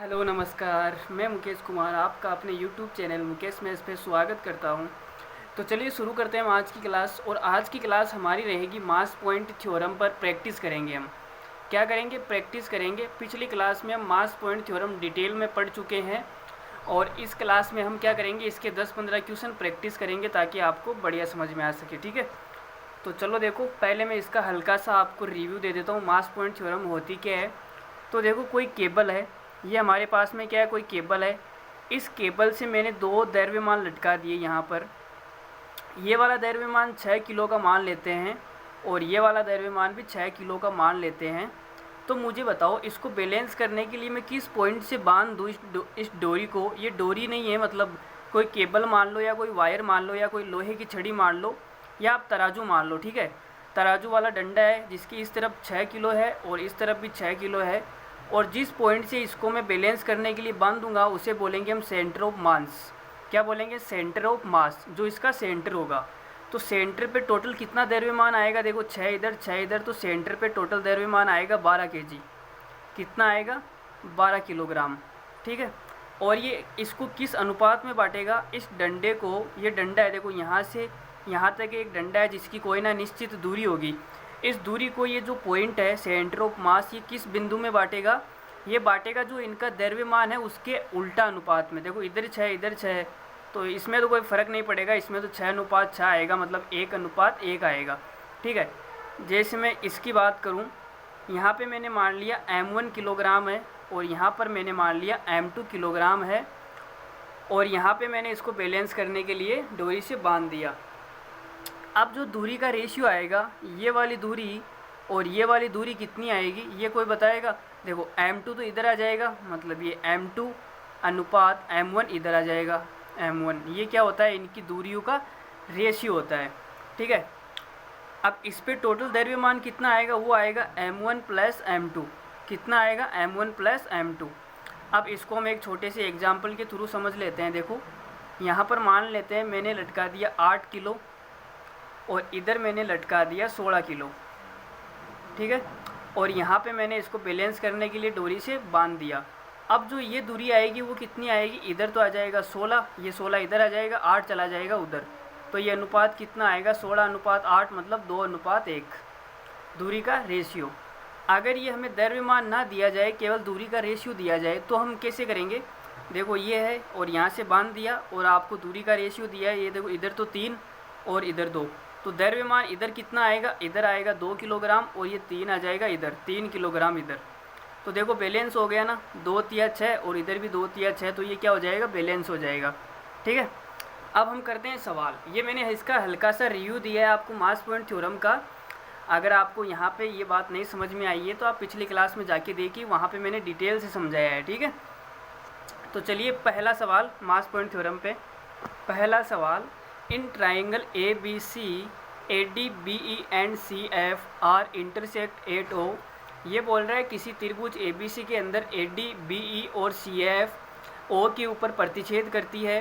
Hello नमस्कार, मैं मुकेश कुमार आपका अपने यूट्यूब चैनल मुकेश मेस पे स्वागत करता हूं। तो चलिए शुरू करते हैं आज की क्लास। और आज की क्लास हमारी रहेगी मास पॉइंट थ्योरम पर प्रैक्टिस करेंगे। हम क्या करेंगे? प्रैक्टिस करेंगे। पिछली क्लास में हम मास पॉइंट थ्योरम डिटेल में पढ़ चुके हैं और इस क्लास में हम क्या करेंगे, इसके 10-15 क्वेश्चन प्रैक्टिस करेंगे ताकि आपको बढ़िया समझ में आ सके। ठीक है, तो चलो देखो, पहले मैं इसका हल्का सा आपको रिव्यू दे देता हूँ। मास पॉइंट थ्योरम होती क्या है? तो देखो, कोई केबल है, ये हमारे पास में क्या है, कोई केबल है। इस केबल से मैंने दो द्रव्यमान लटका दिए यहाँ पर। ये वाला द्रव्यमान 6 किलो का मान लेते हैं और ये वाला द्रव्यमान भी 6 किलो का मान लेते हैं। तो मुझे बताओ, इसको बैलेंस करने के लिए मैं किस पॉइंट से बांध दूँ इस डोरी को। ये डोरी नहीं है, मतलब कोई केबल मान लो या कोई वायर मान लो या कोई लोहे की छड़ी मान लो या आप तराजू मान लो। ठीक है, तराजू वाला डंडा है जिसकी इस तरफ 6 किलो है और इस तरफ भी 6 किलो है। और जिस पॉइंट से इसको मैं बैलेंस करने के लिए बांध दूंगा उसे बोलेंगे हम सेंटर ऑफ मास। क्या बोलेंगे? सेंटर ऑफ मास, जो इसका सेंटर होगा। तो सेंटर पे टोटल कितना द्रव्यमान आएगा? देखो, 6 इधर 6 इधर, तो सेंटर पे टोटल द्रव्यमान आएगा 12 kg। कितना आएगा? 12 किलोग्राम। ठीक है, और ये इसको किस अनुपात में बांटेगा? इस डंडे को, ये डंडा है देखो, यहाँ से यहाँ तक एक डंडा है जिसकी कोई ना निश्चित दूरी होगी। इस दूरी को, ये जो पॉइंट है सेंटर ऑफ मास, ये किस बिंदु में बांटेगा? ये बांटेगा जो इनका द्रव्यमान है उसके उल्टा अनुपात में। देखो, इधर 6 इधर 6 है, तो इसमें तो कोई फ़र्क नहीं पड़ेगा, इसमें तो 6:6 आएगा, मतलब 1:1 आएगा। ठीक है, जैसे मैं इसकी बात करूं, यहाँ पे मैंने मान लिया m1 किलोग्राम है और यहाँ पर मैंने मान लिया m2 किलोग्राम है। और यहाँ पे मैंने इसको बैलेंस करने के लिए डोरी से बांध दिया। अब जो दूरी का रेशियो आएगा, ये वाली दूरी और ये वाली दूरी कितनी आएगी, ये कोई बताएगा? देखो, m2 तो इधर आ जाएगा, मतलब ये m2 अनुपात m1 इधर आ जाएगा। m1 ये क्या होता है? इनकी दूरियों का रेशियो होता है। ठीक है, अब इस पे टोटल द्रव्यमान कितना आएगा? वो आएगा m1 प्लस m2। कितना आएगा? m1 plus m2। अब इसको हम एक छोटे से एग्जाम्पल के थ्रू समझ लेते हैं। देखो, यहाँ पर मान लेते हैं मैंने लटका दिया 8 किलो और इधर मैंने लटका दिया 16 किलो। ठीक है, और यहाँ पे मैंने इसको बैलेंस करने के लिए डोरी से बांध दिया। अब जो ये दूरी आएगी वो कितनी आएगी? इधर तो आ जाएगा 16, ये 16 इधर आ जाएगा, 8 चला जाएगा उधर। तो ये अनुपात कितना आएगा? 16:8, मतलब 2:1 दूरी का रेशियो। अगर ये हमें द्रव्यमान ना दिया जाए, केवल दूरी का रेशियो दिया जाए, तो हम कैसे करेंगे? देखो, ये है और यहाँ से बांध दिया और आपको दूरी का रेशियो दिया है। ये देखो, इधर तो 3 और इधर 2, तो द्रव्यमान इधर कितना आएगा? इधर आएगा 2 किलोग्राम और ये 3 आ जाएगा इधर, 3 किलोग्राम इधर। तो देखो, बैलेंस हो गया ना, 2×3=6 और इधर भी 2×3=6, तो ये क्या हो जाएगा? बैलेंस हो जाएगा। ठीक है, अब हम करते हैं सवाल। ये मैंने इसका हल्का सा रिव्यू दिया है आपको मास पॉइंट थ्योरम का। अगर आपको यहाँ पे ये बात नहीं समझ में आई है तो आप पिछली क्लास में जाके देखिए, वहाँ पे मैंने डिटेल से समझाया है। ठीक है, तो चलिए पहला सवाल मास पॉइंट थ्योरम पे। पहला सवाल, in triangle ABC AD BE and CF are intersect at O। ये बोल रहा है किसी त्रिभुज ABC के अंदर AD BE और CF O के ऊपर प्रतिच्छेद करती है।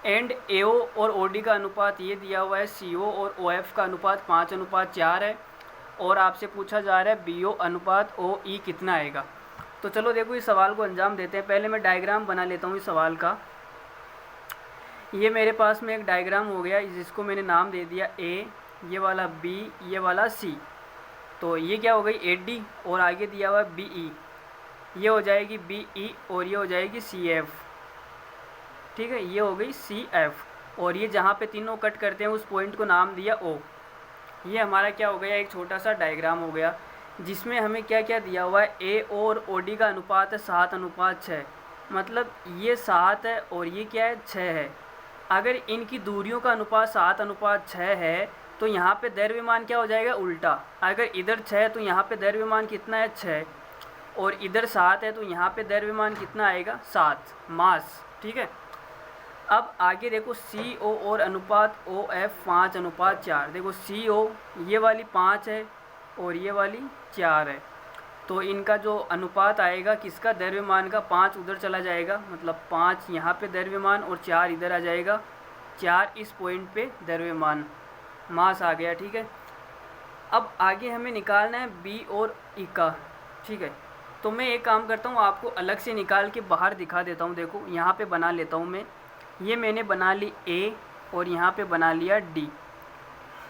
एंड AO और OD का अनुपात ये दिया हुआ है, CO और OF का अनुपात 5:4 है। और आपसे पूछा जा रहा है BO अनुपात OE कितना आएगा। तो चलो देखो, इस सवाल को अंजाम देते हैं। पहले मैं डायग्राम बना लेता हूँ इस सवाल का। ये मेरे पास में एक डायग्राम हो गया, जिसको मैंने नाम दे दिया A, ये वाला B, ये वाला C। तो ये क्या हो गई? AD और आगे दिया हुआ BE, ये हो जाएगी BE और ये हो जाएगी CF। ठीक है, ये हो गई CF और ये जहाँ पे तीनों कट करते हैं उस पॉइंट को नाम दिया O। ये हमारा क्या हो गया? एक छोटा सा डायग्राम हो गया जिसमें हमें क्या क्या दिया हुआ है? A और OD का अनुपात है 7:6, मतलब ये 7 है और ये क्या है? 6 है। अगर इनकी दूरियों का अनुपात 7:6 है तो यहाँ पे द्रव्यमान क्या हो जाएगा? उल्टा। अगर इधर 6 है तो यहाँ पे द्रव्यमान कितना है? 6, और इधर 7 है तो यहाँ पे द्रव्यमान कितना आएगा? 7 मास। ठीक है, अब आगे देखो, CO और अनुपात OF 5:4। देखो, CO ये वाली 5 है और ये वाली 4 है, तो इनका जो अनुपात आएगा किसका? द्रव्यमान का। 5 उधर चला जाएगा, मतलब 5 यहाँ पे द्रव्यमान और 4 इधर आ जाएगा। 4 इस पॉइंट पे द्रव्यमान, मास आ गया। ठीक है, अब आगे हमें निकालना है B और E का। ठीक है, तो मैं एक काम करता हूँ, आपको अलग से निकाल के बाहर दिखा देता हूँ। देखो यहाँ पे बना लेता हूँ मैं, ये मैंने बना ली A और यहाँ पे बना लिया D।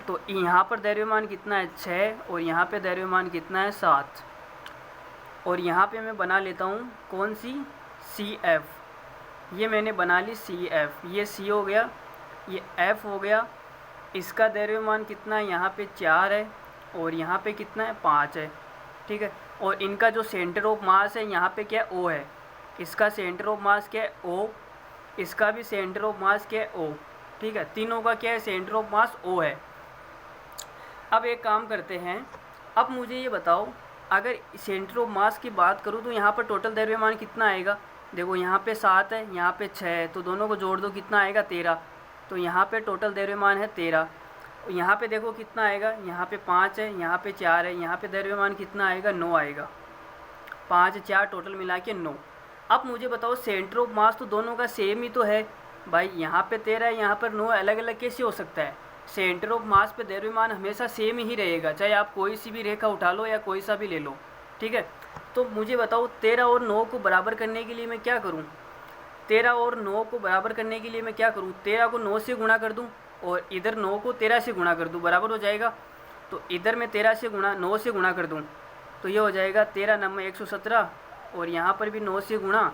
तो यहाँ पर द्रव्यमान कितना है 6 और यहाँ पे द्रव्यमान कितना है 7। और यहाँ पे मैं बना लेता हूँ कौन सी CF, ये मैंने बना ली CF, ये C हो गया, ये F हो गया। इसका द्रव्यमान कितना है यहाँ पे 4 है और यहाँ पे कितना है 5 है, ठीक है। और इनका जो सेंटर ऑफ मास है यहाँ पे क्या है O है, इसका सेंटर ऑफ मास क्या है O, इसका भी सेंटर ऑफ मास क्या है O, ठीक है। तीनों का क्या है सेंटर ऑफ मास O है। अब एक काम करते हैं, अब मुझे ये बताओ अगर सेंटर ऑफ मास की बात करूँ तो यहाँ पर टोटल द्रव्यमान कितना आएगा। देखो यहाँ पे 7 है, यहाँ पे 6 है, तो दोनों को जोड़ दो कितना आएगा 13। तो यहाँ पे टोटल द्रव्यमान है 13। यहाँ पे देखो कितना आएगा, यहाँ पे 5 है, यहाँ पे 4 है, यहाँ पे द्रव्यमान कितना आएगा 9 आएगा। 5 4 टोटल मिला के 9। अब मुझे बताओ सेंटर ऑफ मास तो दोनों का सेम ही तो है भाई, यहाँ पे 13 है, यहाँ पर 9, अलग अलग कैसे हो सकता है। सेंटर ऑफ मास पे द्रव्यमान हमेशा सेम ही रहेगा, चाहे आप कोई सी भी रेखा उठा लो या कोई सा भी ले लो, ठीक है। तो मुझे बताओ 13 और 9 को बराबर करने के लिए मैं क्या करूँ। 13 और 9 को बराबर करने के लिए मैं क्या करूँ, 13 को 9 से गुणा कर दूँ और इधर 9 को 13 से गुणा कर दूँ, बराबर हो जाएगा। तो इधर मैं 13 से गुणा 9 से गुणा कर दूँ तो ये हो जाएगा 13 9 117 और यहाँ पर भी 9 से गुणा,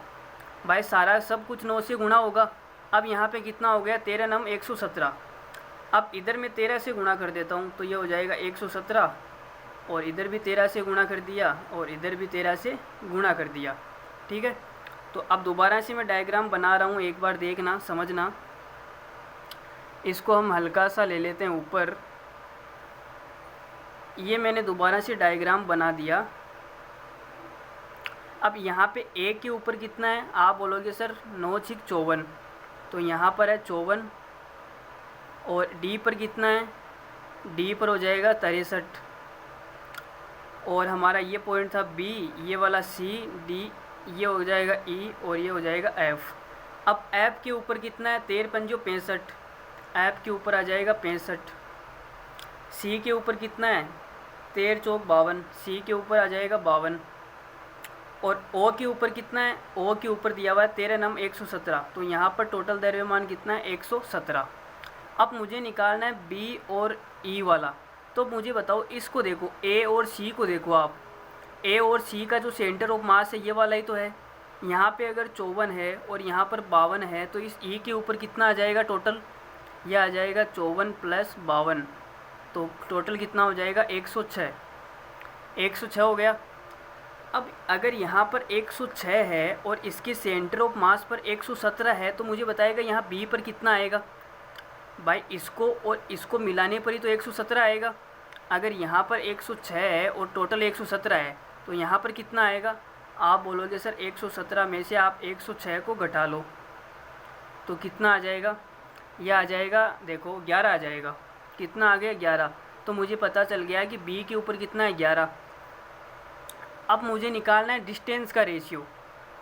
भाई सारा सब कुछ 9 से गुणा होगा। अब यहाँ पे कितना हो गया 13 9 117। अब इधर मैं 13 से गुणा कर देता हूँ तो ये हो जाएगा 117 और इधर भी 13 से गुणा कर दिया और इधर भी 13 से गुणा कर दिया, ठीक है। तो अब दोबारा से मैं डायग्राम बना रहा हूँ, एक बार देखना समझना। इसको हम हल्का सा ले लेते हैं ऊपर, ये मैंने दोबारा से डायग्राम बना दिया। अब यहाँ पे A के ऊपर कितना है, आप बोलोगे सर 9 6 54, तो यहाँ पर है 54 और D पर कितना है, D पर हो जाएगा 63 और हमारा ये पॉइंट था B, ये वाला C D, ये हो जाएगा E और ये हो जाएगा F। अब F के ऊपर कितना है 13 पंजो 65, F के ऊपर आ जाएगा 65। C के ऊपर कितना है 13 चौक 52, C के ऊपर आ जाएगा 52 और O के ऊपर कितना है, O के ऊपर दिया हुआ है 13 9 117, तो यहाँ पर टोटल द्रव्यमान कितना है 117। अब मुझे निकालना है B और E वाला, तो मुझे बताओ इसको देखो A और C को देखो आप, A और C का जो सेंटर ऑफ मास है ये वाला ही तो है। यहाँ पे अगर 54 है और यहाँ पर 52 है तो इस E के ऊपर कितना आ जाएगा टोटल, ये आ जाएगा 54 + 52, तो टोटल कितना हो जाएगा 106। 106 हो गया। अब अगर यहाँ पर 106 है और इसके सेंटर ऑफ मास पर 117 है तो मुझे बताएगा यहाँ B पर कितना आएगा। भाई इसको और इसको मिलाने पर ही तो 117 आएगा। अगर यहाँ पर 106 है और टोटल 117 है तो यहाँ पर कितना आएगा। आप बोलोगे सर 117 में से आप 106 को घटा लो तो कितना आ जाएगा, यह आ जाएगा देखो 11 आ जाएगा। कितना आ गया 11, तो मुझे पता चल गया कि B के ऊपर कितना है 11। अब मुझे निकालना है डिस्टेंस का रेशियो।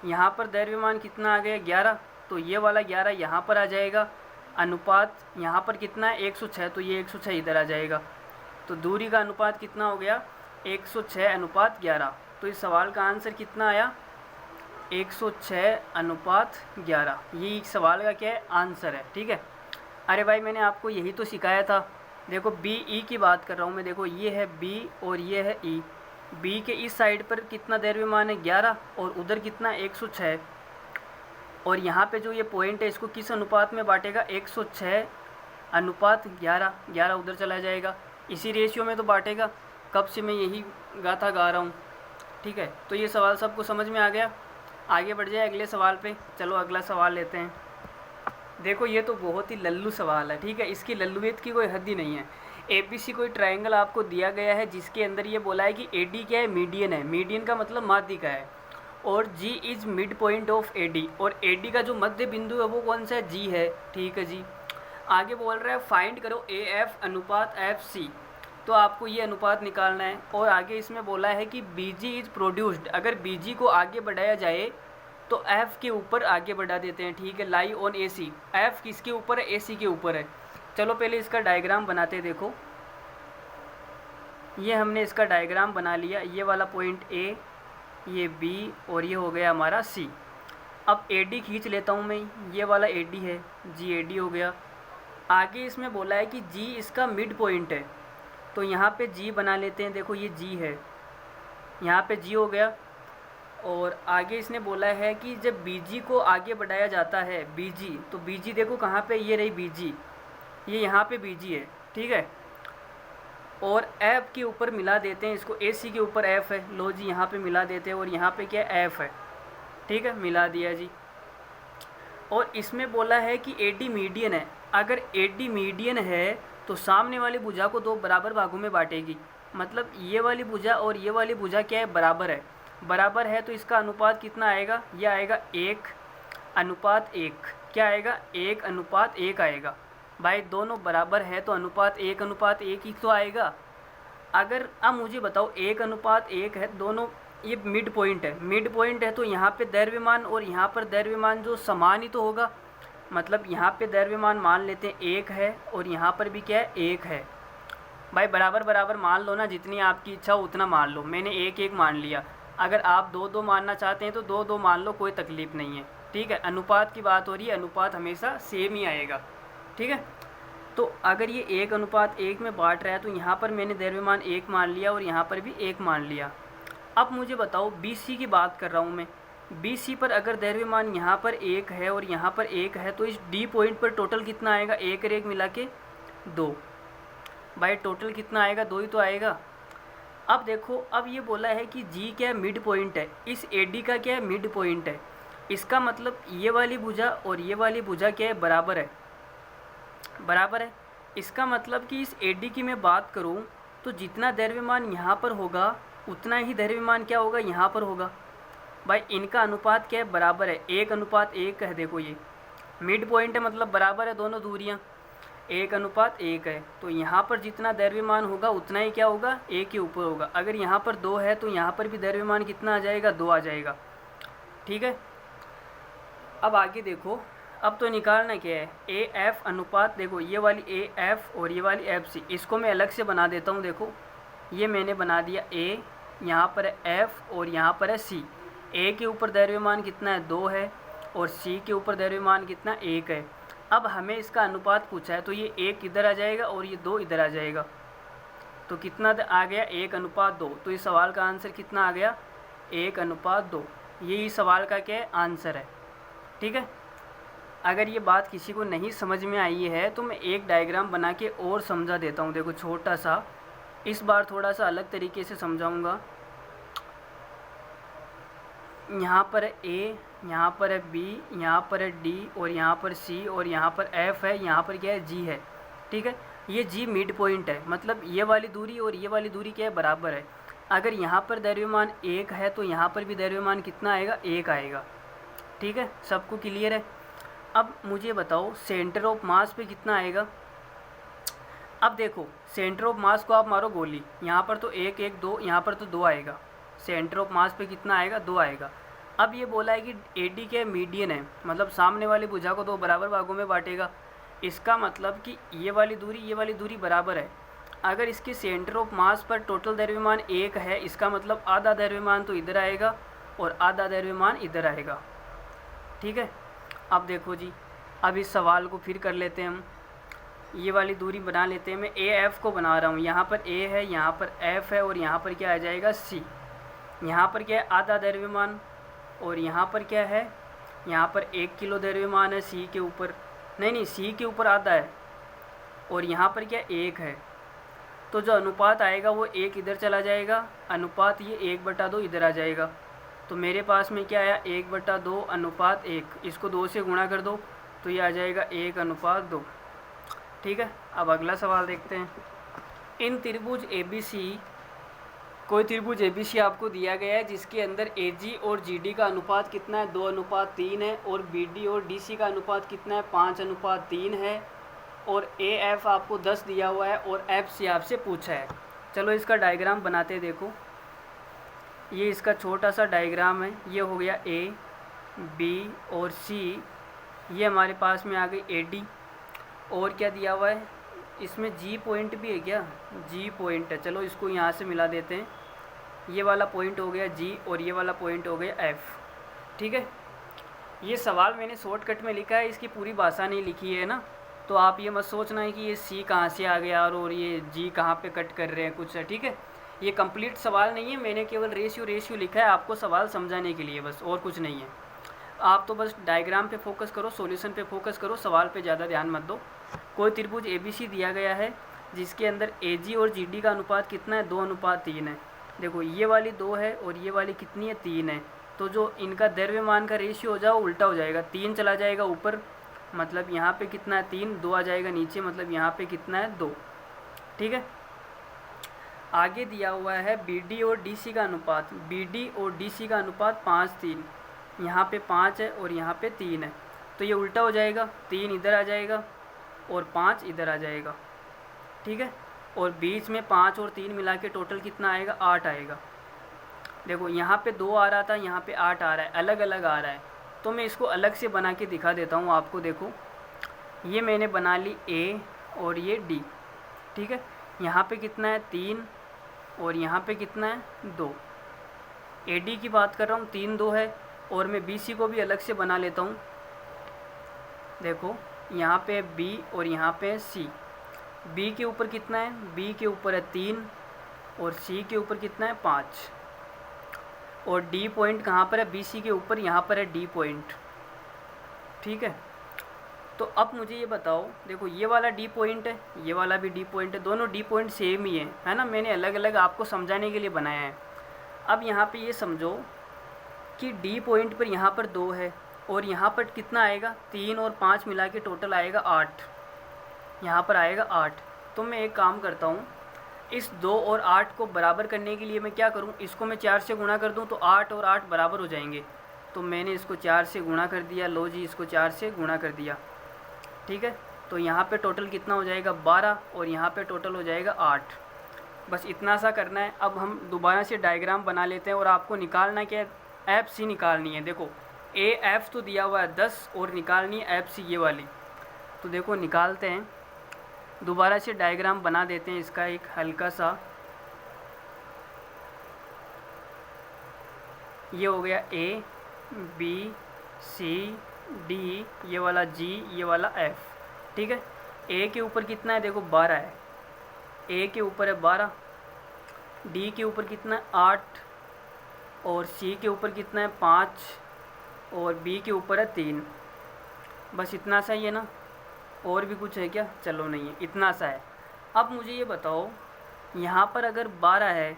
यहाँ पर द्रव्यमान कितना आ गया 11, तो ये वाला 11 यहाँ पर आ जाएगा, अनुपात यहाँ पर कितना है 106, तो ये 106 इधर आ जाएगा। तो दूरी का अनुपात कितना हो गया 106:11। तो इस सवाल का आंसर कितना आया 106:11। ये सवाल का क्या है आंसर है, ठीक है। अरे भाई मैंने आपको यही तो सिखाया था। देखो बी ई की बात कर रहा हूँ मैं, देखो ये है बी और ये है ई। बी के इस साइड पर कितना द्रव्यमान है 11 और उधर कितना 106, और यहाँ पे जो ये पॉइंट है इसको किस अनुपात में बांटेगा 106:11। 11 उधर चला जाएगा, इसी रेशियो में तो बांटेगा। कब से मैं यही गाथा गा रहा हूँ, ठीक है। तो ये सवाल सबको समझ में आ गया। आगे बढ़ जाए अगले सवाल पे। चलो अगला सवाल लेते हैं। देखो ये तो बहुत ही लल्लू सवाल है, ठीक है। इसकी लल्लुयत की कोई हद ही नहीं है। ABC कोई ट्रायंगल आपको दिया गया है जिसके अंदर ये बोला है कि AD क्या है, मीडियन है। मीडियन का मतलब माध्यिका है, और G is mid point of AD, और AD का जो मध्य बिंदु है वो कौन सा है, G है, ठीक है जी। आगे बोल रहा है फाइंड करो AF अनुपात FC, तो आपको ये अनुपात निकालना है। और आगे इसमें बोला है कि BG इज़ प्रोड्यूस्ड, अगर BG को आगे बढ़ाया जाए तो F के ऊपर आगे बढ़ा देते हैं, ठीक है। लाई ऑन AC, F किसके ऊपर है, AC के ऊपर है। चलो पहले इसका डायग्राम बनाते हैं। देखो ये हमने इसका डायग्राम बना लिया। ये वाला पॉइंट A ये बी और ये हो गया हमारा सी। अब ए डी खींच लेता हूँ मैं, ये वाला ए डी है जी, ए डी हो गया। आगे इसमें बोला है कि जी इसका मिड पॉइंट है, तो यहाँ पे जी बना लेते हैं। देखो ये जी है, यहाँ पे जी हो गया। और आगे इसने बोला है कि जब बीजी को आगे बढ़ाया जाता है, बीजी, तो बीजी देखो कहाँ पे, ये रही बीजी, ये यहाँ पे बीजी है, ठीक है। और एफ के ऊपर मिला देते हैं इसको, ए सी के ऊपर एफ है, लो जी यहाँ पे मिला देते हैं, और यहाँ पे क्या एफ है, ठीक है, मिला दिया जी। और इसमें बोला है कि ए डी मीडियन है। अगर ए डी मीडियन है तो सामने वाली भुजा को दो बराबर भागों में बांटेगी, मतलब ये वाली भुजा और ये वाली भुजा क्या है, बराबर है। बराबर है तो इसका अनुपात कितना आएगा, ये आएगा 1:1। क्या आएगा, 1:1 आएगा। भाई दोनों बराबर है तो अनुपात 1:1 ही तो आएगा। अगर अब मुझे बताओ 1:1 है, दोनों ये मिड पॉइंट है, मिड पॉइंट है तो यहाँ पे द्रव्यमान और यहाँ पर द्रव्यमान जो समान ही तो होगा। मतलब यहाँ पे द्रव्यमान मान लेते हैं 1 है और यहाँ पर भी क्या है, 1 है। भाई बराबर बराबर मान लो ना, जितनी आपकी इच्छा हो उतना मान लो। मैंने 1-1 मान लिया, अगर आप 2-2 मानना चाहते हैं तो 2-2 मान लो, कोई तकलीफ़ नहीं है, ठीक है। अनुपात की बात हो रही है, अनुपात हमेशा सेम ही आएगा, ठीक है। तो अगर ये 1:1 में बांट रहा है तो यहाँ पर मैंने द्रव्यमान 1 मान लिया और यहाँ पर भी 1 मान लिया। अब मुझे बताओ BC की बात कर रहा हूँ मैं, BC पर अगर द्रव्यमान यहाँ पर 1 है और यहाँ पर 1 है तो इस D पॉइंट पर टोटल कितना आएगा, 1 और 1 मिला के 2। भाई टोटल कितना आएगा, 2 ही तो आएगा। अब देखो, अब ये बोला है कि G क्या है, मिड पॉइंट है, इस AD का क्या है, मिड पॉइंट है। इसका मतलब ये वाली भुजा और ये वाली भुजा क्या है, बराबर है, बराबर है। इसका मतलब कि इस AD की मैं बात करूँ तो जितना द्रव्यमान यहाँ पर होगा उतना ही द्रव्यमान क्या होगा, यहाँ पर होगा। भाई इनका अनुपात क्या है, बराबर है, 1:1 है। देखो ये मिड पॉइंट है, मतलब बराबर है दोनों दूरियाँ, 1:1 है। तो यहाँ पर जितना द्रव्यमान होगा उतना ही क्या होगा, 1 के ऊपर होगा। अगर यहाँ पर 2 है तो यहाँ पर भी द्रव्यमान कितना आ जाएगा, 2 आ जाएगा, ठीक है। अब आगे देखो, अब तो निकालना क्या है, AF अनुपात। देखो ये वाली AF और ये वाली FC, इसको मैं अलग से बना देता हूँ। देखो ये मैंने बना दिया A, यहाँ पर है F और यहाँ पर है C। A के ऊपर द्रव्यमान कितना है, 2 है, और C के ऊपर द्रव्यमान कितना, 1 है। अब हमें इसका अनुपात पूछा है तो ये 1 इधर आ जाएगा और ये 2 इधर आ जाएगा, तो कितना आ गया, 1:2। तो इस सवाल का आंसर कितना आ गया, 1:2। यही सवाल का क्या है, आंसर है, ठीक है। अगर ये बात किसी को नहीं समझ में आई है तो मैं एक डायग्राम बना के और समझा देता हूँ। देखो छोटा सा, इस बार थोड़ा सा अलग तरीके से समझाऊँगा। यहाँ पर है A, यहाँ पर है B, यहाँ पर है D और यहाँ पर C और यहाँ पर F है, यहाँ पर क्या है, G है, ठीक है। ये G मिड पॉइंट है, मतलब ये वाली दूरी और ये वाली दूरी क्या है, बराबर है। अगर यहाँ पर द्रव्यमान 1 है तो यहाँ पर भी द्रव्यमान कितना आएगा, 1 आएगा, ठीक है। सबको क्लियर है। अब मुझे बताओ सेंटर ऑफ मास पे कितना आएगा। अब देखो सेंटर ऑफ मास को आप मारो गोली, यहाँ पर तो 1 1 2, यहाँ पर तो 2 आएगा। सेंटर ऑफ मास पे कितना आएगा, 2 आएगा। अब ये बोला है कि AD क्या मीडियन है, मतलब सामने वाली भुजा को 2 बराबर भागों में बांटेगा। इसका मतलब कि ये वाली दूरी बराबर है। अगर इसके सेंटर ऑफ मास पर टोटल द्रव्यमान 1 है, इसका मतलब आधा द्रव्यमान तो इधर आएगा और आधा द्रव्यमान इधर आएगा, ठीक है। अब देखो जी, अब इस सवाल को फिर कर लेते हैं हम। ये वाली दूरी बना लेते हैं, मैं AF को बना रहा हूँ। यहाँ पर A है, यहाँ पर F है और यहाँ पर क्या आ जाएगा, C। यहाँ पर क्या है, आधा द्रव्यमान, और यहाँ पर क्या है, यहाँ पर 1 किलो द्रव्यमान है C के ऊपर, नहीं C के ऊपर आधा है, और यहाँ पर क्या 1 है। तो जो अनुपात आएगा वो 1 इधर चला जाएगा, अनुपात ये 1/2 इधर आ जाएगा। तो मेरे पास में क्या आया, 1/2 अनुपात 1। इसको 2 से गुणा कर दो तो ये आ जाएगा 1:2, ठीक है। अब अगला सवाल देखते हैं। इन त्रिभुज ABC, कोई त्रिभुज ABC आपको दिया गया है जिसके अंदर AG और GD का अनुपात कितना है, 2:3 है, और BD और DC का अनुपात कितना है, 5:3 है, और AF आपको 10 दिया हुआ है और FC आपसे पूछा है। चलो इसका डायग्राम बनाते हैं। देखो ये इसका छोटा सा डायग्राम है, ये हो गया A, B और C। ये हमारे पास में आ गई AD, और क्या दिया हुआ है, इसमें G पॉइंट भी है क्या, G पॉइंट है। चलो इसको यहाँ से मिला देते हैं, ये वाला पॉइंट हो गया जी और ये वाला पॉइंट हो गया एफ। ठीक है, ये सवाल मैंने शॉर्टकट में लिखा है, इसकी पूरी भाषा नहीं लिखी है ना, तो आप ये मत सोचना है कि ये सी कहाँ से आ गया और ये जी कहाँ पे कट कर रहे हैं कुछ है। ठीक है, ये कंप्लीट सवाल नहीं है, मैंने केवल रेशियो लिखा है आपको सवाल समझाने के लिए बस, और कुछ नहीं है। आप तो बस डायग्राम पे फोकस करो, सॉल्यूशन पे फोकस करो, सवाल पे ज़्यादा ध्यान मत दो। कोई त्रिभुज ABC दिया गया है जिसके अंदर AG और GD का अनुपात कितना है, 2:3 है। देखो ये वाली 2 है और ये वाली कितनी है, 3 है। तो जो इनका द्रव्यमान का रेशियो हो जाओ उल्टा हो जाएगा, 3 चला जाएगा ऊपर, मतलब यहाँ पे कितना है 3, 2 आ जाएगा नीचे, मतलब यहाँ पे कितना है 2। ठीक है, आगे दिया हुआ है BD और DC का अनुपात, BD और DC का अनुपात 5:3, यहाँ पे 5 है और यहाँ पे 3 है, तो ये उल्टा हो जाएगा, 3 इधर आ जाएगा और 5 इधर आ जाएगा। ठीक है, और बीच में 5 और 3 मिला के टोटल कितना आएगा, 8 आएगा। देखो यहाँ पे 2 आ रहा था, यहाँ पे 8 आ रहा है, अलग अलग आ रहा है, तो मैं इसको अलग से बना के दिखा देता हूँ आपको। देखो ये मैंने बना ली A और ये D। ठीक है, यहाँ पे कितना है 3 और यहाँ पे कितना है 2। AD की बात कर रहा हूँ, 3 2 है, और मैं BC को भी अलग से बना लेता हूँ। देखो यहाँ पे B और यहाँ पे C। B के ऊपर कितना है, B के ऊपर है 3 और C के ऊपर कितना है 5, और D पॉइंट कहाँ पर है, BC के ऊपर, यहाँ पर है D पॉइंट। ठीक है, तो अब मुझे ये बताओ, देखो ये वाला D पॉइंट है, ये वाला भी D पॉइंट है, दोनों D पॉइंट सेम ही है ना, मैंने अलग अलग आपको समझाने के लिए बनाया है। अब यहाँ पे ये समझो कि D पॉइंट पर यहाँ पर 2 है और यहाँ पर कितना आएगा, 3 और 5 मिला के टोटल आएगा 8, यहाँ पर आएगा 8। तो मैं एक काम करता हूँ, इस 2 और 8 को बराबर करने के लिए मैं क्या करूँ, इसको मैं 4 से गुणा कर दूँ तो 8 और 8 बराबर हो जाएंगे, तो मैंने इसको 4 से गुणा कर दिया। लो जी, इसको 4 से गुणा कर दिया। ठीक है, तो यहाँ पे टोटल कितना हो जाएगा 12 और यहाँ पे टोटल हो जाएगा 8। बस इतना सा करना है। अब हम दोबारा से डायग्राम बना लेते हैं और आपको निकालना क्या है, FC निकालनी है। देखो AF तो दिया हुआ है 10 और निकालनी है FC ये वाली, तो देखो निकालते हैं। दोबारा से डायग्राम बना देते हैं इसका एक हल्का सा। ये हो गया A B C D, ये वाला G, ये वाला F। ठीक है, A के ऊपर कितना है, देखो 12 है, A के ऊपर है 12, D के ऊपर कितना है 8, और C के ऊपर कितना है 5, और B के ऊपर है 3। बस इतना सा ही है ना, और भी कुछ है क्या, चलो नहीं है, इतना सा है। अब मुझे ये बताओ, यहाँ पर अगर 12 है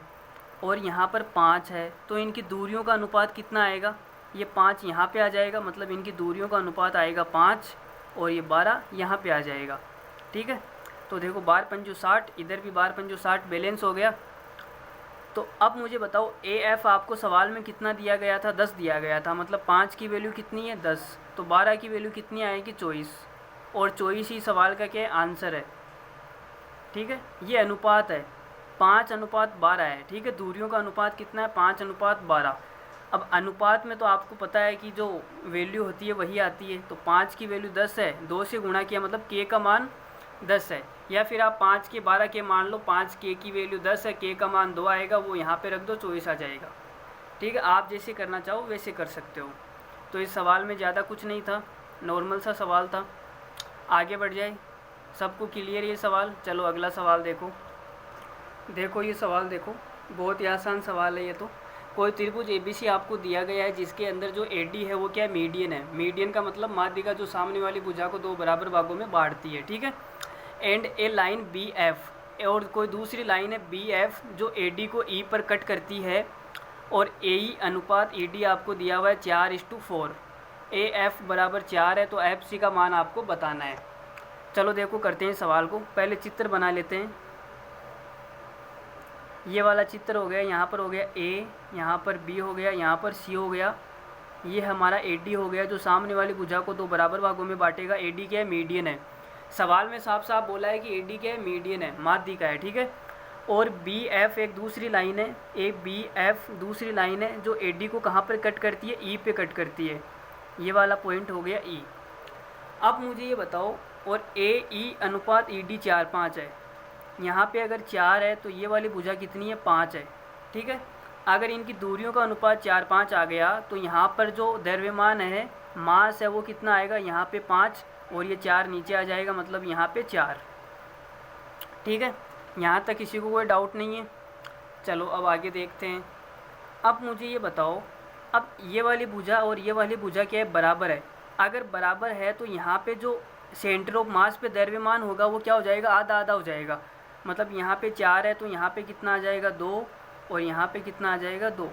और यहाँ पर 5 है तो इनकी दूरियों का अनुपात कितना आएगा, ये 5 यहाँ पे आ जाएगा, मतलब इनकी दूरियों का अनुपात आएगा 5, और ये 12 यहाँ पे आ जाएगा। ठीक है, तो देखो 12 पंजो 60, इधर भी 12 पंजो 60, बैलेंस हो गया। तो अब मुझे बताओ AF आपको सवाल में कितना दिया गया था, 10 दिया गया था, मतलब 5 की वैल्यू कितनी है 10, तो 12 की वैल्यू कितनी आएगी 24, और 24 ही सवाल का क्या आंसर है। ठीक है, ये अनुपात है, 5:12 है। ठीक है, दूरियों का अनुपात कितना है, 5:12। अब अनुपात में तो आपको पता है कि जो वैल्यू होती है वही आती है, तो 5 की वैल्यू 10 है, 2 से गुणा किया मतलब K का मान 10 है, या फिर आप 5 के 12 के मान लो, 5K की वैल्यू 10 है, K का मान 2 आएगा, वो यहाँ पे रख दो, 24 आ जाएगा। ठीक है, आप जैसे करना चाहो वैसे कर सकते हो। तो इस सवाल में ज़्यादा कुछ नहीं था, नॉर्मल सा सवाल था। आगे बढ़ जाए, सबको क्लियर ये सवाल। चलो अगला सवाल देखो। देखो ये सवाल देखो, बहुत ही आसान सवाल है ये। तो कोई त्रिभुज ABC आपको दिया गया है जिसके अंदर जो AD है वो क्या है, मीडियन है। मीडियन का मतलब माध्यिका जो सामने वाली भुजा को 2 बराबर भागों में बांटती है। ठीक है, एंड ए लाइन BF, और कोई दूसरी लाइन है BF जो AD को E पर कट करती है, और AE अनुपात ED आपको दिया हुआ है 4:4। AF बराबर 4 है, तो FC का मान आपको बताना है। चलो देखो करते हैं सवाल को, पहले चित्र बना लेते हैं। ये वाला चित्र हो गया, यहाँ पर हो गया A, यहाँ पर B हो गया, यहाँ पर C हो गया, ये हमारा AD हो गया जो सामने वाली भुजा को 2 बराबर भागों में बांटेगा। AD क्या है, मीडियन है। सवाल में साफ साफ बोला है कि AD क्या है, मीडियन है, माध्यिका है। ठीक है, और BF एक दूसरी लाइन है, BF दूसरी लाइन है जो AD को कहाँ पर कट करती है, E पे कट करती है। ये वाला पॉइंट हो गया E। अब मुझे ये बताओ, और AE अनुपात ED 4:5 है। यहाँ पे अगर 4 है तो ये वाली भुजा कितनी है, 5 है। ठीक है, अगर इनकी दूरियों का अनुपात 4-5 आ गया तो यहाँ पर जो द्रव्यमान है, मास है, वो कितना आएगा, यहाँ पे 5 और ये 4 नीचे आ जाएगा, मतलब यहाँ पे 4। ठीक है, यहाँ तक किसी को कोई डाउट नहीं है। चलो अब आगे देखते हैं। अब मुझे ये बताओ, अब ये वाली भुजा और ये वाली भुजा क्या है, बराबर है। अगर बराबर है तो यहाँ पे जो सेंटर ऑफ मास पे द्रव्यमान होगा वो क्या हो जाएगा, आधा आधा हो जाएगा। मतलब यहाँ पे 4 है तो यहाँ पे कितना आ जाएगा, 2, और यहाँ पे कितना आ जाएगा, 2।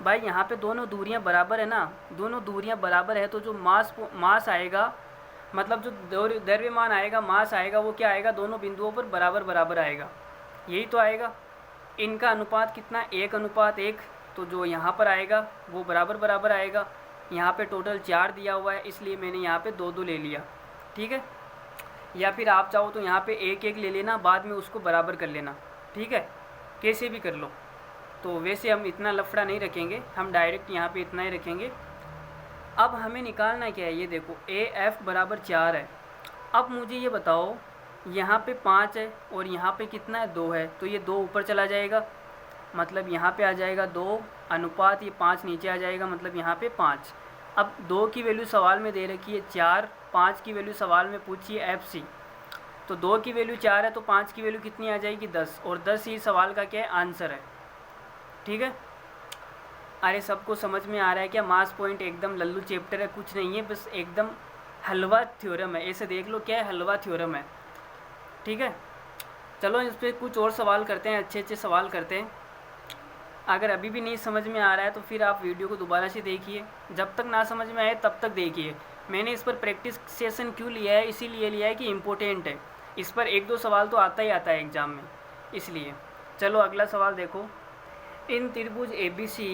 भाई यहाँ पे दोनों दूरियाँ बराबर है ना, दोनों दूरियाँ बराबर है तो जो मास आएगा, मतलब जो द्रव्यमान आएगा, मास आएगा, वो क्या आएगा, दोनों बिंदुओं पर बराबर बराबर आएगा। यही तो आएगा। इनका अनुपात कितना, 1:1, तो जो यहाँ पर आएगा वो बराबर बराबर आएगा। यहाँ पे टोटल 4 दिया हुआ है, इसलिए मैंने यहाँ पे 2-2 ले लिया। ठीक है, या फिर आप चाहो तो यहाँ पे 1-1 ले लेना, बाद में उसको बराबर कर लेना। ठीक है, कैसे भी कर लो। तो वैसे हम इतना लफड़ा नहीं रखेंगे, हम डायरेक्ट यहाँ पे इतना ही रखेंगे। अब हमें निकालना क्या है, ये देखो AF बराबर 4 है। अब मुझे ये बताओ, यहाँ पे 5 है और यहाँ पे कितना है, 2 है, तो ये 2 ऊपर चला जाएगा, मतलब यहाँ पे आ जाएगा 2 अनुपात ये 5 नीचे आ जाएगा, मतलब यहाँ पे 5। अब 2 की वैल्यू सवाल में दे रखी है 4, 5 की वैल्यू सवाल में पूछी है FC। तो 2 की वैल्यू 4 है तो 5 की वैल्यू कितनी आ जाएगी, 10, और 10 ही सवाल का क्या है, आंसर है। ठीक है, अरे सबको समझ में आ रहा है क्या, मास पॉइंट एकदम लल्लू चैप्टर है, कुछ नहीं है, बस एकदम हलवा थ्योरम है, ऐसे देख लो क्या है, हलवा थ्योरम है। ठीक है, चलो इस पर कुछ और सवाल करते हैं, अच्छे अच्छे सवाल करते हैं। अगर अभी भी नहीं समझ में आ रहा है तो फिर आप वीडियो को दोबारा से देखिए, जब तक ना समझ में आए तब तक देखिए। मैंने इस पर प्रैक्टिस सेशन क्यों लिया है, इसीलिए लिया है कि इम्पोर्टेंट है, इस पर 1-2 सवाल तो आता ही आता है एग्ज़ाम में, इसलिए। चलो अगला सवाल देखो। इन त्रिभुज ABC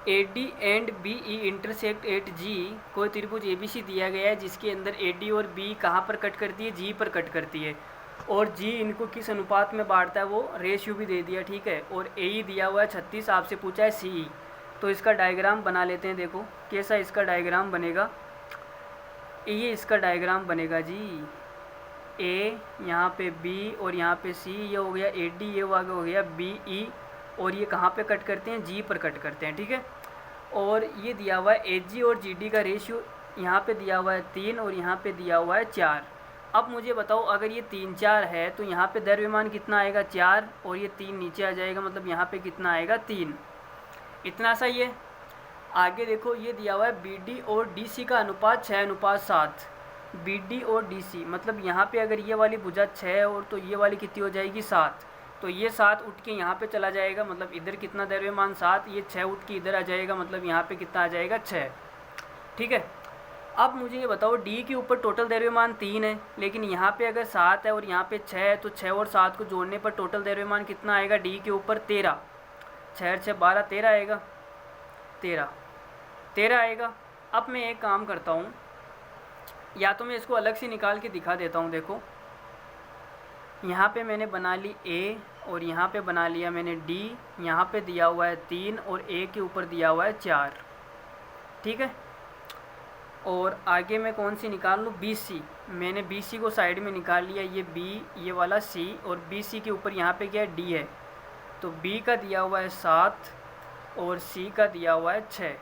AD and BE intersect at G। कोई त्रिभुज ABC दिया गया है जिसके अंदर AD और B कहाँ पर कट करती है, G पर कट करती है, और G इनको किस अनुपात में बांटता है, वो रेशियो भी दे दिया। ठीक है, और AE दिया हुआ है 36, आपसे पूछा है CE। तो इसका डायग्राम बना लेते हैं, देखो कैसा इसका डायग्राम बनेगा। ये इसका डायग्राम बनेगा जी, A यहाँ पे B और यहाँ पे C, ये हो गया AD, ये हो गया BE, और ये कहाँ पे कट करते हैं, G पर कट करते हैं। ठीक है, और ये दिया हुआ है AG और GD का रेशियो, यहाँ पे दिया हुआ है 3 और यहाँ पे दिया हुआ है 4। अब मुझे बताओ, अगर ये 3-4 है तो यहाँ पे द्रव्यमान कितना आएगा, 4, और ये 3 नीचे आ जाएगा, मतलब यहाँ पे कितना आएगा, 3। इतना सही है। आगे देखो, ये दिया हुआ है BD और DC का अनुपात 6:7। BD और DC, मतलब यहाँ पे अगर ये वाली भुजा 6 और तो ये वाली कितनी हो जाएगी, 7। तो ये 7 उठ के यहाँ पे चला जाएगा, मतलब इधर कितना द्रव्यमान, 7, ये 6 उठ के इधर आ जाएगा, मतलब यहाँ पे कितना आ जाएगा, 6। ठीक है, अब मुझे ये बताओ, D के ऊपर टोटल द्रव्यमान 3 है, लेकिन यहाँ पे अगर 7 है और यहाँ पे 6 है, तो 6 और 7 को जोड़ने पर टोटल द्रव्यमान कितना आएगा, D के ऊपर 13। 6 और 6 12, 13 आएगा, 13 आएगा। अब मैं एक काम करता हूँ, या तो मैं इसको अलग से निकाल के दिखा देता हूँ। देखो यहाँ पे मैंने बना ली A और यहाँ पे बना लिया मैंने D, यहाँ पे दिया हुआ है 3 और A के ऊपर दिया हुआ है 4। ठीक है, और आगे मैं कौन सी निकाल लूँ, BC। मैंने BC को साइड में निकाल लिया, ये B, ये वाला C, और BC के ऊपर यहाँ पे क्या है, D है। तो B का दिया हुआ है 7 और C का दिया हुआ है 6।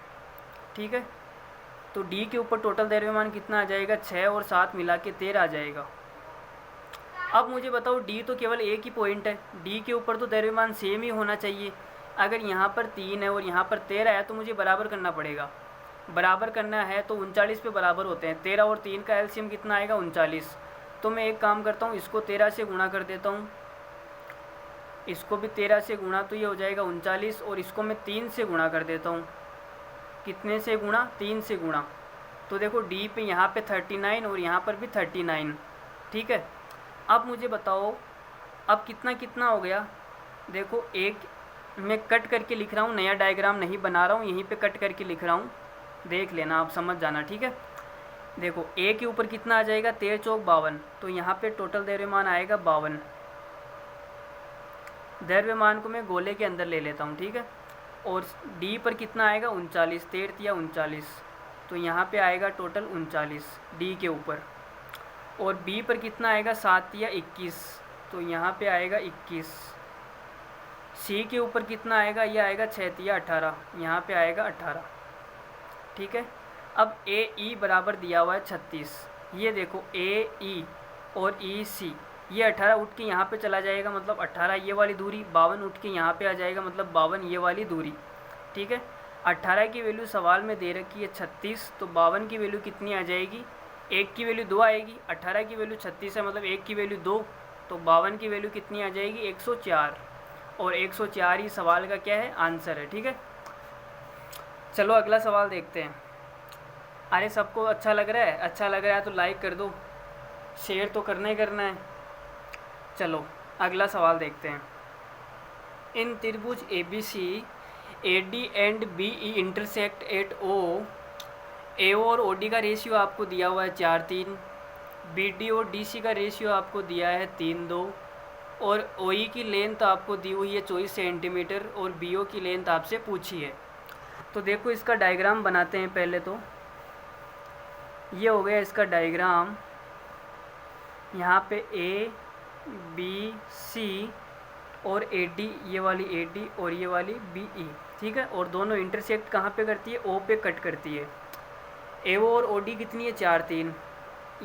ठीक है, तो D के ऊपर टोटल द्रव्यमान कितना आ जाएगा, 6 और 7 मिला के 13 आ जाएगा। अब मुझे बताओ, D तो केवल एक ही पॉइंट है, D के ऊपर तो द्रव्यमान सेम ही होना चाहिए। अगर यहाँ पर 3 है और यहाँ पर 13 है तो मुझे बराबर करना पड़ेगा। बराबर करना है तो 39 पे बराबर होते हैं। 13 और 3 का एलसीएम कितना आएगा, 39। तो मैं एक काम करता हूँ, इसको 13 से गुणा कर देता हूँ, इसको भी 13 से गुणा, तो ये हो जाएगा 39, और इसको मैं 3 से गुणा कर देता हूँ। कितने से गुणा, 3 से गुणा। तो देखो D पे यहाँ पे 39 और यहाँ पर भी 39। ठीक है, अब मुझे बताओ, अब कितना कितना हो गया। देखो एक मैं कट करके लिख रहा हूँ, नया डायग्राम नहीं बना रहा हूँ, यहीं पे कट करके लिख रहा हूँ, देख लेना, आप समझ जाना। ठीक है, देखो A के ऊपर कितना आ जाएगा, 13 चौक 52, तो यहाँ पे टोटल द्रव्यमान आएगा 52। द्रव्यमान को मैं गोले के अंदर ले लेता हूँ। ठीक है, और D पर कितना आएगा, 39, 13 या 39, तो यहाँ पे आएगा टोटल 39 D के ऊपर। और B पर कितना आएगा, 7 या 21, तो यहाँ पे आएगा 21। सी के ऊपर कितना आएगा, ये आएगा 6 तिया 18, यहाँ पे आएगा 18। ठीक है। अब ए ई बराबर दिया हुआ है 36, ये देखो ए ई और ई सी, ये 18 उठ के यहाँ पे चला जाएगा मतलब 18 ये वाली दूरी, 52 उठ के यहाँ पे आ जाएगा मतलब 52 ये वाली दूरी। ठीक है। 18 की वैल्यू सवाल में दे रखी है 36, तो 52 की वैल्यू कितनी आ जाएगी, 1 की वैल्यू 2 आएगी। 18 की वैल्यू 36 है मतलब 1 की वैल्यू 2, तो 52 की वैल्यू कितनी आ जाएगी, 104। और 104 ही सवाल का क्या है, आंसर है। ठीक है। चलो अगला सवाल देखते हैं। अरे सबको अच्छा लग रहा है, अच्छा लग रहा है तो लाइक कर दो, शेयर तो करना ही करना है। चलो अगला सवाल देखते हैं। इन त्रिभुज A B C A D and B E intersect at O, A और ओ डी का रेशियो आपको दिया हुआ है 4:3, बी डी और डी सी का रेशियो आपको दिया है 3:2, और ओ ई की लेंथ आपको दी हुई है 24 सेंटीमीटर, और बी ओ की लेंथ आपसे पूछी है। तो देखो इसका डायग्राम बनाते हैं पहले। तो ये हो गया इसका डायग्राम, यहाँ पे ए बी सी और ए डी, ये वाली ए डी और ये वाली बी ई। ठीक है। और दोनों इंटरसेक्ट कहाँ पे करती है, ओ पे कट करती है। ए ओ और ओ डी कितनी है, 4:3,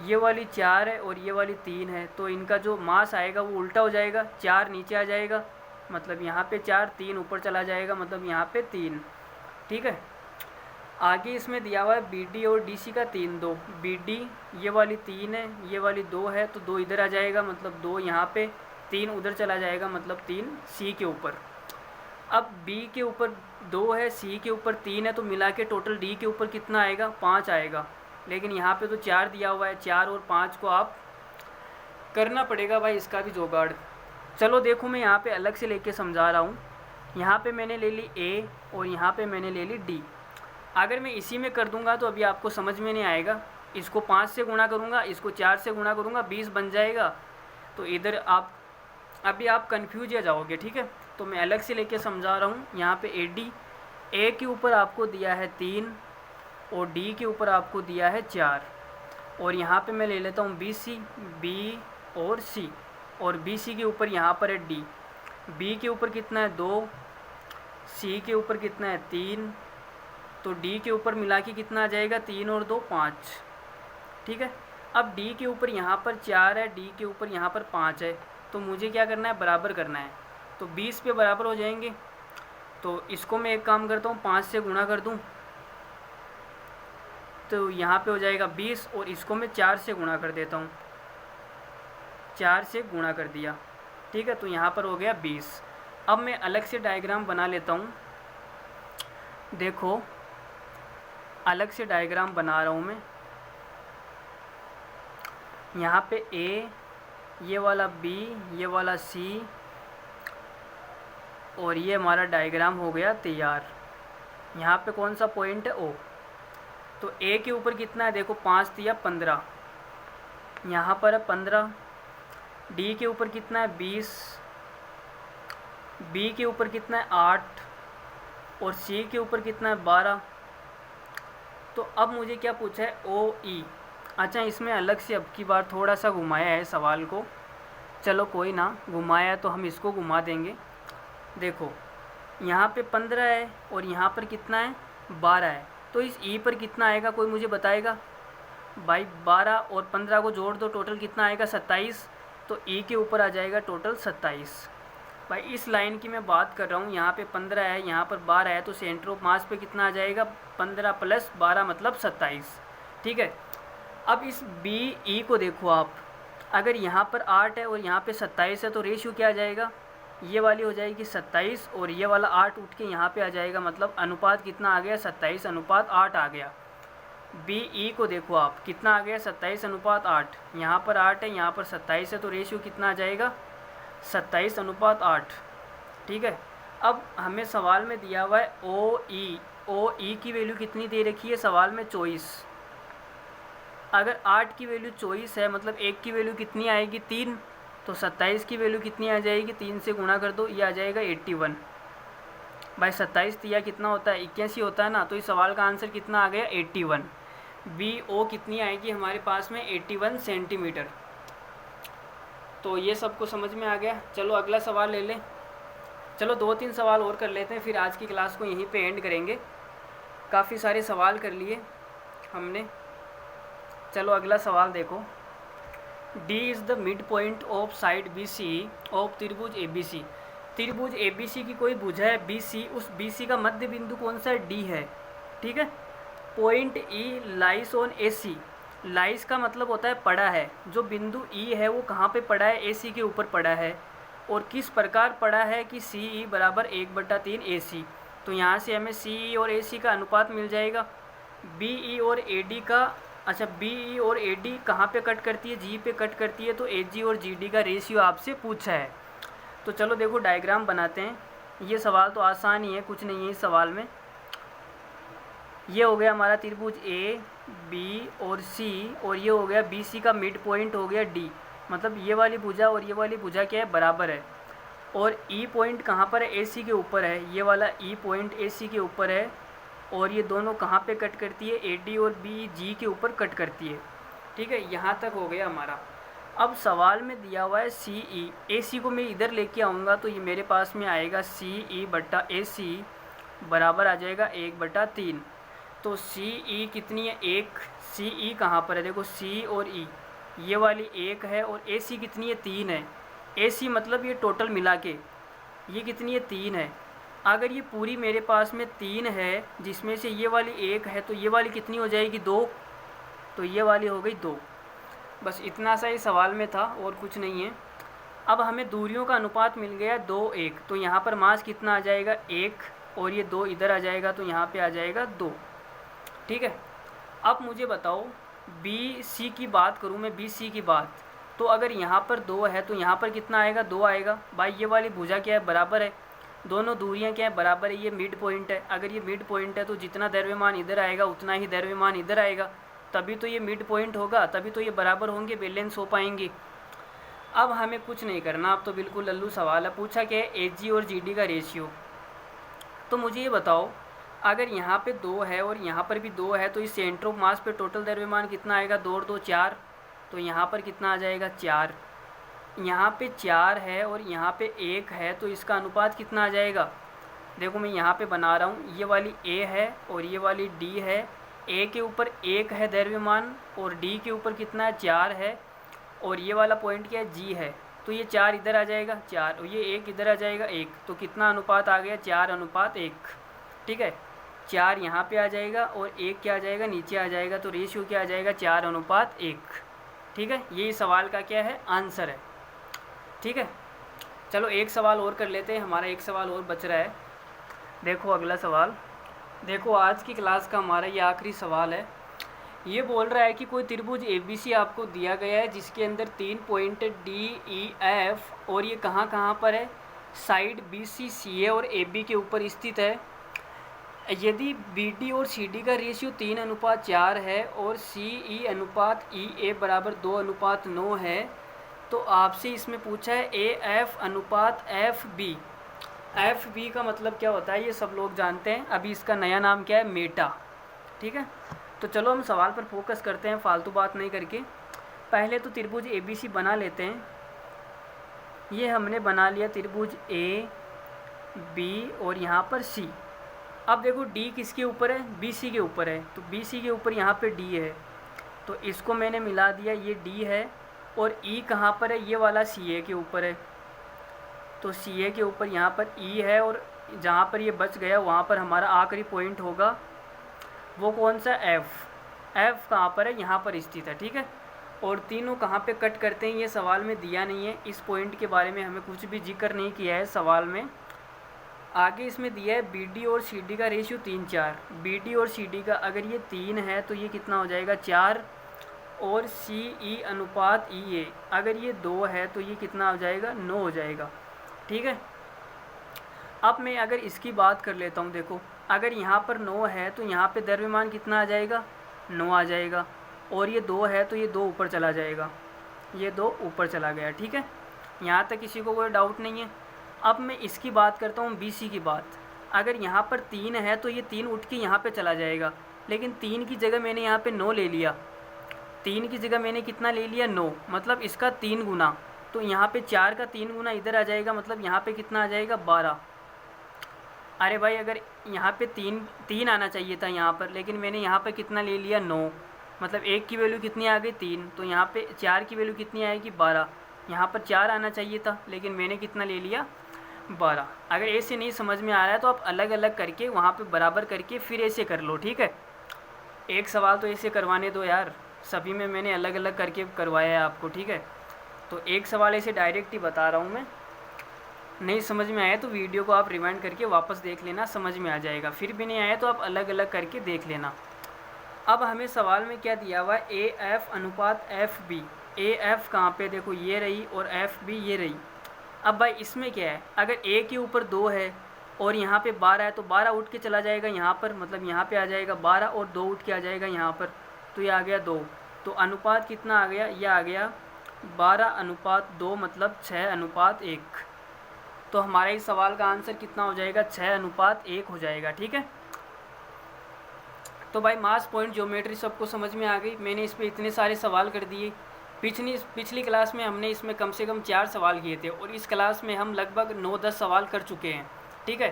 ये वाली 4 है और ये वाली 3 है, तो इनका जो मास आएगा वो उल्टा हो जाएगा, 4 नीचे आ जाएगा मतलब यहाँ पे 4, 3 ऊपर चला जाएगा मतलब यहाँ पे 3। ठीक है। आगे इसमें दिया हुआ है बी डी और डी सी का 3:2, बी डी ये वाली 3 है, ये वाली 2 है, तो 2 इधर आ जाएगा मतलब 2 यहाँ पे, 3 उधर चला जाएगा मतलब 3 सी के ऊपर। अब बी के ऊपर 2 है, सी के ऊपर 3 है, तो मिला के टोटल डी के ऊपर कितना आएगा, 5 आएगा। लेकिन यहाँ पे तो 4 दिया हुआ है, 4 और 5 को आप करना पड़ेगा भाई इसका भी जुगाड़। चलो देखो मैं यहाँ पे अलग से लेके समझा रहा हूँ। यहाँ पे मैंने ले ली ए और यहाँ पे मैंने ले ली डी। अगर मैं इसी में कर दूंगा तो अभी आपको समझ में नहीं आएगा। इसको 5 से गुणा करूंगा, इसको 4 से गुणा करूंगा, 20 बन जाएगा। तो इधर आप अभी आप कन्फ्यूज हो जाओगे। ठीक है। तो मैं अलग से लेके समझा रहा हूँ। यहाँ पे ए डी, ए के ऊपर आपको दिया है 3 और डी के ऊपर आपको दिया है 4, और यहाँ पे मैं ले लेता हूँ बी सी, बी और सी, और बी सी के ऊपर यहाँ पर है डी, बी के ऊपर कितना है 2, सी के ऊपर कितना है 3, तो डी के ऊपर मिला के कितना आ जाएगा, 3 और 2 5। ठीक है। अब डी के ऊपर यहाँ पर 4 है, डी के ऊपर यहाँ पर 5 है, तो मुझे क्या करना है, बराबर करना है। तो 20 पे बराबर हो जाएंगे। तो इसको मैं एक काम करता हूँ, 5 से गुणा कर दूँ तो यहाँ पे हो जाएगा 20, और इसको मैं 4 से गुणा कर देता हूँ, 4 से गुणा कर दिया। ठीक है। तो यहाँ पर हो गया 20। अब मैं अलग से डायग्राम बना लेता हूँ। देखो अलग से डायग्राम बना रहा हूँ मैं। यहाँ पे ए, ये वाला बी, ये वाला सी, और ये हमारा डायग्राम हो गया तैयार। यहाँ पे कौन सा पॉइंट है, ओ। तो ए के ऊपर कितना है, देखो 5 दिया 15, यहाँ पर है 15। डी के ऊपर कितना है 20, बी के ऊपर कितना है 8, और सी के ऊपर कितना है 12। तो अब मुझे क्या पूछा है, ओ ई। अच्छा इसमें अलग से अब की बार थोड़ा सा घुमाया है सवाल को। चलो कोई ना, घुमाया है तो हम इसको घुमा देंगे। देखो यहाँ पे 15 है और यहाँ पर कितना है 12 है, तो इस ई पर कितना आएगा, कोई मुझे बताएगा भाई। 12 और 15 को जोड़ दो, टोटल कितना आएगा 27, तो ई के ऊपर आ जाएगा टोटल 27। भाई इस लाइन की मैं बात कर रहा हूँ। यहाँ पे 15 है, यहाँ पर 12 है, तो सेंटर ऑफ मास पे कितना आ जाएगा, 15 + 12 मतलब 27। ठीक है। अब इस बी ई को देखो आप, अगर यहाँ पर 8 है और यहाँ पे 27 है, तो रेशियो क्या आ जाएगा, ये वाली हो जाएगी 27, और ये वाला 8 उठ के यहाँ पे आ जाएगा, मतलब अनुपात कितना आ गया, 27:8 आ गया। बी ई को देखो आप, कितना आ गया, 27:8। यहाँ पर 8 है, यहाँ पर 27 है, तो रेशियो कितना आ जाएगा, 27:8। ठीक है। अब हमें सवाल में दिया हुआ है ओ ई। ओ ई की वैल्यू कितनी दे रखी है सवाल में, 24। अगर 8 की वैल्यू 24 है, मतलब 1 की वैल्यू कितनी आएगी, 3, तो 27 की वैल्यू कितनी आ जाएगी, 3 से गुणा कर दो, ये आ जाएगा 81। भाई 27 तिया कितना होता है, 81 होता है ना, तो इस सवाल का आंसर कितना आ गया, 81। बी ओ कितनी आएगी हमारे पास में, 81 सेंटीमीटर। तो ये सबको समझ में आ गया। चलो अगला सवाल ले लें। चलो 2-3 सवाल और कर लेते हैं, फिर आज की क्लास को यहीं पे एंड करेंगे। काफ़ी सारे सवाल कर लिए हमने। चलो अगला सवाल देखो। D is the mid point of side B C of त्रिभुज ए बी सी। त्रिभुज ए बी सी की कोई भुजा है बी सी, उस बी सी का मध्य बिंदु कौन सा है? डी है। ठीक है। पॉइंट ई लाइस ऑन ए सी। लाइस का मतलब होता है पड़ा है। जो बिंदु ई है वो कहाँ पे पड़ा है? ए सी के ऊपर पड़ा है। और किस प्रकार पड़ा है कि सी ई बराबर 1/3 ए सी। तो यहाँ से हमें सी ई और ए सी का अनुपात मिल जाएगा। बी ई और ए डी का, अच्छा बी ई और ए डी कहाँ पे कट करती है? जी पे कट करती है। तो ए जी और जी डी का रेशियो आपसे पूछा है। तो चलो देखो डायग्राम बनाते हैं। ये सवाल तो आसान ही है, कुछ नहीं है इस सवाल में। ये हो गया हमारा त्रिभुज ए बी और सी, और ये हो गया बी सी का मिड पॉइंट हो गया डी। मतलब ये वाली भुजा और ये वाली भुजा क्या है? बराबर है। और ई पॉइंट कहाँ पर है? ए सी के ऊपर है। ये वाला ई पॉइंट ए सी के ऊपर है। और ये दोनों कहाँ पे कट करती है? ए डी और बी जी के ऊपर कट करती है। ठीक है, यहाँ तक हो गया हमारा। अब सवाल में दिया हुआ है सी ई। ए सी को मैं इधर लेके आऊँगा तो ये मेरे पास में आएगा सी ई बट्टा ए सी बराबर आ जाएगा 1/3। तो सी ई कितनी है? 1। सी ई कहाँ पर है? देखो सी और ई, ये वाली 1 है। और ए सी कितनी है? 3 है। ए सी मतलब ये टोटल मिला के ये कितनी है? 3 है। अगर ये पूरी मेरे पास में 3 है, जिसमें से ये वाली 1 है, तो ये वाली कितनी हो जाएगी? 2। तो ये वाली हो गई 2। बस इतना सा ही सवाल में था और कुछ नहीं है। अब हमें दूरियों का अनुपात मिल गया 2, 1। तो यहाँ पर मास कितना आ जाएगा? 1। और ये 2 इधर आ जाएगा तो यहाँ पे आ जाएगा 2। ठीक है। अब मुझे बताओ बी सी की बात करूँ मैं, बी सी की बात। तो अगर यहाँ पर 2 है तो यहाँ पर कितना आएगा? 2 आएगा। भाई ये वाली भुजा क्या है? बराबर है। दोनों दूरियां क्या है? बराबर है। ये मिड पॉइंट है। अगर ये मिड पॉइंट है तो जितना द्रव्यमान इधर आएगा उतना ही द्रव्यमान इधर आएगा, तभी तो ये मिड पॉइंट होगा, तभी तो ये बराबर होंगे, बैलेंस हो पाएंगे। अब हमें कुछ नहीं करना, अब तो बिल्कुल लल्लू सवाल है। पूछा क्या है? एच जी और जी डी का रेशियो। तो मुझे ये बताओ, अगर यहाँ पे 2 है और यहाँ पर भी 2 है तो इस सेंटर ऑफ मास पे टोटल द्रव्यमान कितना आएगा? 2 और 2 4। तो यहाँ पर कितना आ जाएगा? 4। यहाँ पे 4 है और यहाँ पे 1 है, तो इसका अनुपात कितना आ जाएगा? देखो मैं यहाँ पे बना रहा हूँ, ये वाली A है और ये वाली D है। A के ऊपर 1 है द्रव्यमान और D के ऊपर कितना है? 4 है। और ये वाला पॉइंट क्या है? G है। तो ये 4 इधर आ जाएगा 4, और ये 1 इधर आ जाएगा 1। तो कितना अनुपात आ गया? 4:1। ठीक है, 4 यहाँ पे आ जाएगा और 1 क्या आ जाएगा? नीचे आ जाएगा। तो रेशियो क्या आ जाएगा? 4:1। ठीक है, यही सवाल का क्या है? आंसर है। ठीक है, चलो एक सवाल और कर लेते हैं, हमारा एक सवाल और बच रहा है। देखो अगला सवाल, देखो आज की क्लास का हमारा ये आखिरी सवाल है। ये बोल रहा है कि कोई त्रिभुज ABC आपको दिया गया है जिसके अंदर 3 पॉइंट DEF, और ये कहाँ कहाँ पर है? साइड BC CA और AB के ऊपर स्थित है। यदि BD और CD का रेशियो 3:4 है और CE/EA बराबर 2:9 है, तो आपसे इसमें पूछा है AF/FB। FB का मतलब क्या होता है ये सब लोग जानते हैं, अभी इसका नया नाम क्या है? मेटा। ठीक है, तो चलो हम सवाल पर फोकस करते हैं फालतू बात नहीं करके। पहले तो त्रिभुज ABC बना लेते हैं। ये हमने बना लिया त्रिभुज AB और यहाँ पर C। अब देखो D किसके ऊपर है? BC के ऊपर है। तो BC के ऊपर यहाँ पे D है, तो इसको मैंने मिला दिया, ये D है। और E कहाँ पर है? ये वाला CA के ऊपर है। तो CA के ऊपर यहाँ पर E है, और जहाँ पर ये बच गया वहाँ पर हमारा आखिरी पॉइंट होगा, वो कौन सा? F कहाँ पर है? यहाँ पर स्थित है। ठीक है, और तीनों कहाँ पे कट करते हैं ये सवाल में दिया नहीं है। इस पॉइंट के बारे में हमें कुछ भी जिक्र नहीं किया है सवाल में। आगे इसमें दिया है BD और CD का रेशियो 3:4। BD और CD का अगर ये 3 है तो ये कितना हो जाएगा? 4। और CE/EA अगर ये 2 है तो ये कितना हो जाएगा? 9 हो जाएगा। ठीक है, अब मैं अगर इसकी बात कर लेता हूँ। देखो अगर यहाँ पर 9 है तो यहाँ पे द्रव्यमान कितना आ जाएगा? 9 आ जाएगा। और ये 2 है तो ये 2 ऊपर चला जाएगा, ये 2 ऊपर चला गया। ठीक है, यहाँ तक किसी को कोई डाउट नहीं है। अब मैं इसकी बात करता हूँ BC की बात। अगर यहाँ पर 3 है तो ये 3 उठ के यहाँ पे चला जाएगा, लेकिन 3 की जगह मैंने यहाँ पे 9 ले लिया। 3 की जगह मैंने कितना ले लिया? 9, मतलब इसका 3 गुना। तो यहाँ पे 4 का 3 गुना इधर आ जाएगा, मतलब यहाँ पे कितना आ जाएगा 12। अरे भाई अगर यहाँ पे 3 आना चाहिए था यहाँ पर, लेकिन मैंने यहाँ पर कितना ले लिया 9, मतलब 1 की वैल्यू कितनी आ गई 3, तो यहाँ पे 4 की वैल्यू कितनी आएगी 12। यहाँ पर 4 आना चाहिए था, लेकिन मैंने कितना ले लिया 12। अगर ऐसे नहीं समझ में आ रहा है तो आप अलग अलग करके वहाँ पे बराबर करके फिर ऐसे कर लो, ठीक है। एक सवाल तो ऐसे करवाने दो यार, सभी में मैंने अलग अलग करके करवाया है आपको, ठीक है। तो एक सवाल ऐसे डायरेक्ट ही बता रहा हूँ मैं, नहीं समझ में आया तो वीडियो को आप रिवाइंड करके वापस देख लेना, समझ में आ जाएगा। फिर भी नहीं आया तो आप अलग अलग करके देख लेना। अब हमें सवाल में क्या दिया हुआ है, ए एफ अनुपात एफ बी। ए एफ कहाँ पे, देखो ये रही, और एफ बी ये रही। अब भाई इसमें क्या है, अगर ए के ऊपर 2 है और यहाँ पे 12 है, तो 12 उठ के चला जाएगा यहाँ पर, मतलब यहाँ पे आ जाएगा 12 और 2 उठ के आ जाएगा यहाँ पर, तो ये आ गया 2। तो अनुपात कितना आ गया, ये आ गया 12:2, मतलब 6:1। तो हमारे इस सवाल का आंसर कितना हो जाएगा, 6:1 हो जाएगा, ठीक है। तो भाई मास पॉइंट ज्योमेट्री सबको समझ में आ गई। मैंने इस पर इतने सारे सवाल कर दिए। पिछली क्लास में हमने इसमें कम से कम 4 सवाल किए थे, और इस क्लास में हम लगभग 9-10 सवाल कर चुके हैं, ठीक है।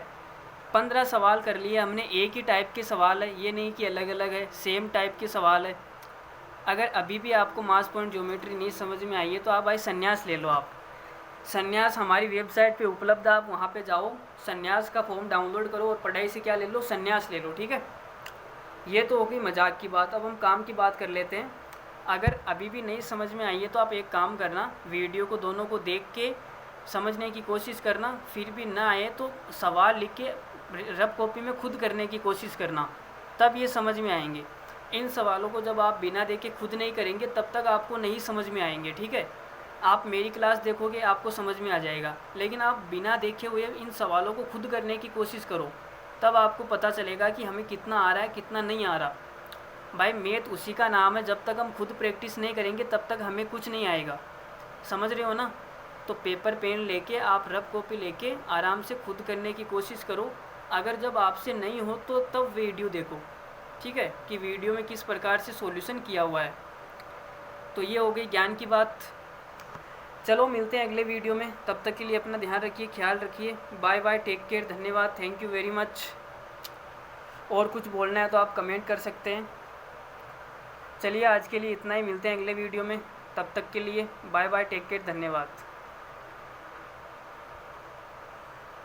15 सवाल कर लिए हमने। एक ही टाइप के सवाल है, ये नहीं कि अलग अलग है, सेम टाइप के सवाल है। अगर अभी भी आपको मास पॉइंट ज्योमेट्री नहीं समझ में आई है तो आप भाई संन्यास ले लो। आप संन्यास हमारी वेबसाइट पे उपलब्ध है, आप वहाँ पे जाओ, संन्यास का फॉर्म डाउनलोड करो और पढ़ाई से क्या ले लो, संन्यास ले लो, ठीक है। ये तो हो गई मजाक की बात। अब हम काम की बात कर लेते हैं। अगर अभी भी नहीं समझ में आई है तो आप एक काम करना, वीडियो को दोनों को देख के समझने की कोशिश करना। फिर भी ना आए तो सवाल लिख के रफ कॉपी में खुद करने की कोशिश करना, तब ये समझ में आएंगे। इन सवालों को जब आप बिना देखे खुद नहीं करेंगे तब तक आपको नहीं समझ में आएंगे, ठीक है। आप मेरी क्लास देखोगे आपको समझ में आ जाएगा, लेकिन आप बिना देखे हुए इन सवालों को खुद करने की कोशिश करो, तब आपको पता चलेगा कि हमें कितना आ रहा है कितना नहीं आ रहा। भाई मैथ उसी का नाम है, जब तक हम खुद प्रैक्टिस नहीं करेंगे तब तक हमें कुछ नहीं आएगा, समझ रहे हो ना। तो पेपर पेन लेके आप रफ कॉपी लेके आराम से खुद करने की कोशिश करो। अगर जब आपसे नहीं हो तो तब वीडियो देखो, ठीक है, कि वीडियो में किस प्रकार से सॉल्यूशन किया हुआ है। तो ये हो गई ज्ञान की बात। चलो मिलते हैं अगले वीडियो में, तब तक के लिए अपना ध्यान रखिए, ख्याल रखिए। बाय बाय, टेक केयर, धन्यवाद, थैंक यू वेरी मच। और कुछ बोलना है तो आप कमेंट कर सकते हैं। चलिए आज के लिए इतना ही, मिलते हैं अगले वीडियो में, तब तक के लिए बाय बाय, टेक केयर, धन्यवाद।